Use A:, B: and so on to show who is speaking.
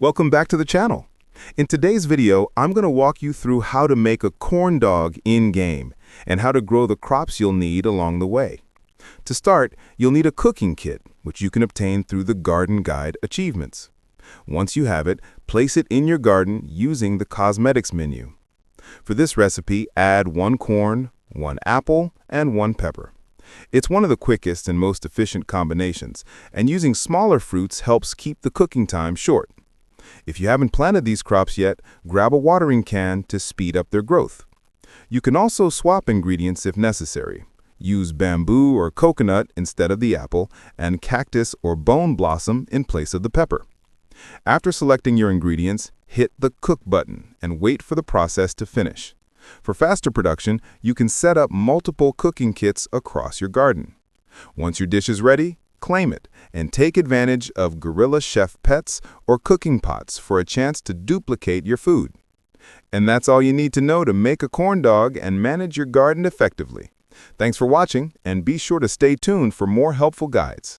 A: Welcome back to the channel. In today's video, I'm going to walk you through how to make a corn dog in-game and how to grow the crops you'll need along the way. To start, you'll need a cooking kit, which you can obtain through the Garden Guide achievements. Once you have it, place it in your garden using the Cosmetics menu. For this recipe, add 1 corn, 1 apple, and 1 pepper. It's one of the quickest and most efficient combinations, and using smaller fruits helps keep the cooking time short. If you haven't planted these crops yet, grab a watering can to speed up their growth. You can also swap ingredients if necessary. Use bamboo or coconut instead of the apple, and cactus or bone blossom in place of the pepper. After selecting your ingredients, hit the Cook button and wait for the process to finish. For faster production, you can set up multiple cooking kits across your garden. Once your dish is ready, claim it and take advantage of Gorilla Chef pets or cooking pots for a chance to duplicate your food. And that's all you need to know to make a corn dog and manage your garden effectively. Thanks for watching, and be sure to stay tuned for more helpful guides.